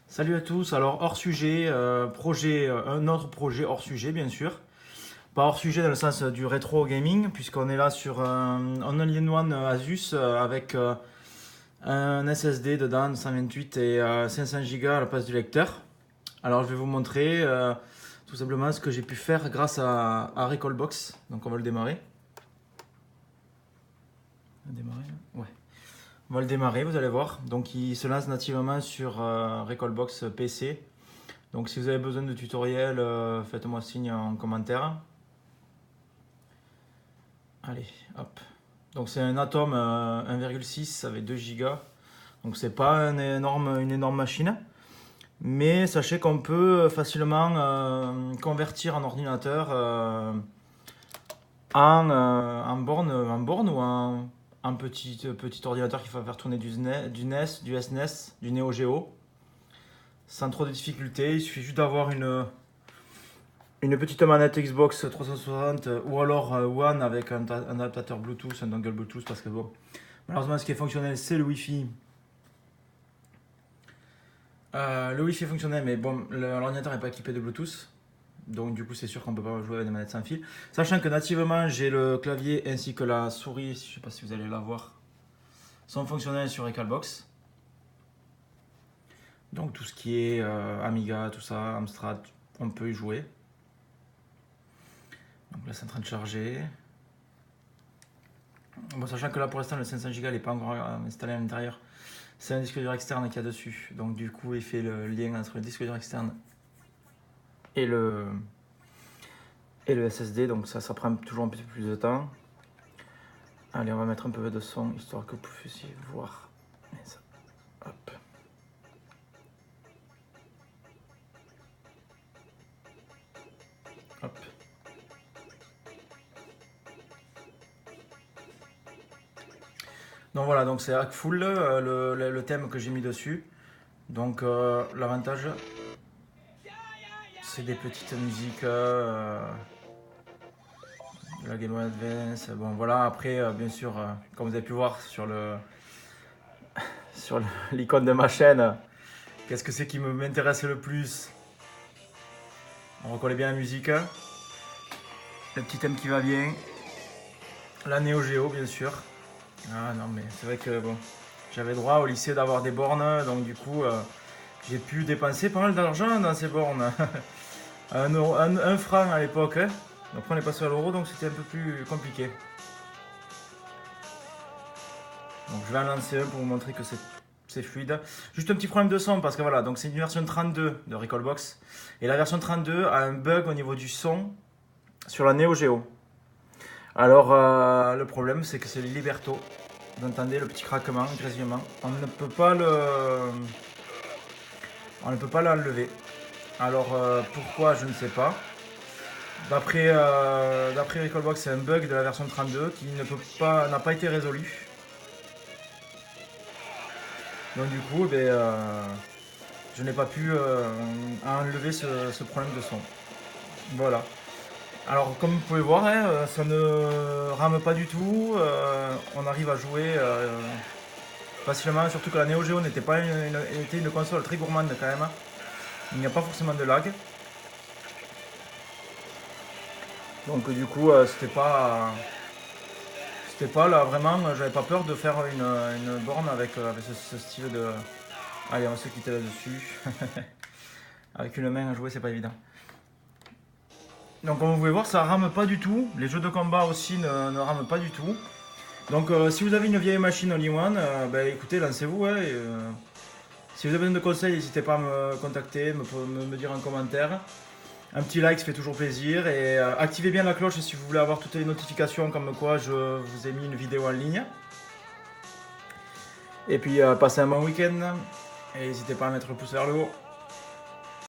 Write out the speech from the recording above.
Salut à tous, alors hors sujet, un autre projet hors sujet bien sûr. Pas hors sujet dans le sens du rétro gaming, puisqu'on est là sur un all-in-one Asus avec un SSD dedans de 128 et 500 Go à la place du lecteur. Alors je vais vous montrer tout simplement ce que j'ai pu faire grâce à Recalbox. Donc on va le démarrer. Ouais. On va le démarrer, vous allez voir. Donc il se lance nativement sur Recalbox PC. Donc si vous avez besoin de tutoriel, faites-moi signe en commentaire. Allez, hop. Donc c'est un Atom 1,6 avec 2 Go. Donc c'est pas une énorme machine. Mais sachez qu'on peut facilement convertir un ordinateur en borne ou en petit ordinateur qui va faire tourner du NES, du SNES, du Neo Geo. Sans trop de difficultés, il suffit juste d'avoir une petite manette Xbox 360 ou alors One avec un adaptateur Bluetooth, un dongle Bluetooth parce que bon, malheureusement ce qui est fonctionnel c'est le Wi-Fi. Le Wi-Fi est fonctionnel mais bon, l'ordinateur n'est pas équipé de Bluetooth. Donc du coup c'est sûr qu'on ne peut pas jouer avec des manettes sans fil. Sachant que nativement j'ai le clavier ainsi que la souris, je ne sais pas si vous allez la voir, sont fonctionnels sur Recalbox. Donc tout ce qui est Amiga, tout ça, Amstrad, on peut y jouer. Donc là c'est en train de charger. Bon, sachant que là pour l'instant le 500 Go n'est pas encore installé à l'intérieur. C'est un disque dur externe qu'il y a dessus. Donc du coup il fait le lien entre le disque dur externe et le SSD. Donc ça prend toujours un petit peu plus de temps. Allez, on va mettre un peu de son histoire que vous puissiez voir. Hop. Hop. Donc voilà, donc c'est Hackful, le thème que j'ai mis dessus. Donc l'avantage, c'est des petites musiques de la Game Boy Advance. Bon voilà, après bien sûr, comme vous avez pu voir sur l'icône de ma chaîne, qu'est-ce que c'est qui m'intéresse le plus? On reconnaît bien la musique, le petit thème qui va bien, la Neo Geo bien sûr. Ah non mais c'est vrai que bon, j'avais droit au lycée d'avoir des bornes, donc du coup j'ai pu dépenser pas mal d'argent dans ces bornes. Un franc à l'époque, hein. Après on est passé à l'euro donc c'était un peu plus compliqué. Donc je vais en lancer un pour vous montrer que c'est fluide. Juste un petit problème de son parce que voilà, donc c'est une version 32 de Recalbox. Et la version 32 a un bug au niveau du son sur la Neo Geo. Alors le problème c'est que c'est le Liberto. Vous entendez le petit craquement, le grésillement. On ne peut pas l'enlever. Alors pourquoi je ne sais pas. D'après Recalbox, c'est un bug de la version 32 qui n'a pas été résolu. Donc du coup, je n'ai pas pu enlever ce problème de son. Voilà. Alors comme vous pouvez voir, hein, ça ne rame pas du tout. On arrive à jouer facilement, surtout que la Neo Geo était une console très gourmande quand même. Il n'y a pas forcément de lag. Donc du coup, c'était pas là vraiment, j'avais pas peur de faire une borne avec ce style de. Allez, on va se quitter là-dessus. Avec une main à jouer, c'est pas évident. Donc comme vous pouvez voir, ça rame pas du tout. Les jeux de combat aussi ne rament pas du tout. Donc si vous avez une vieille machine all-in-one, écoutez, lancez-vous. Hein, si vous avez besoin de conseils, n'hésitez pas à me contacter, me dire en commentaire. Un petit like, ça fait toujours plaisir. Et activez bien la cloche si vous voulez avoir toutes les notifications comme quoi je vous ai mis une vidéo en ligne. Et puis passez un bon week-end. Et n'hésitez pas à mettre le pouce vers le haut.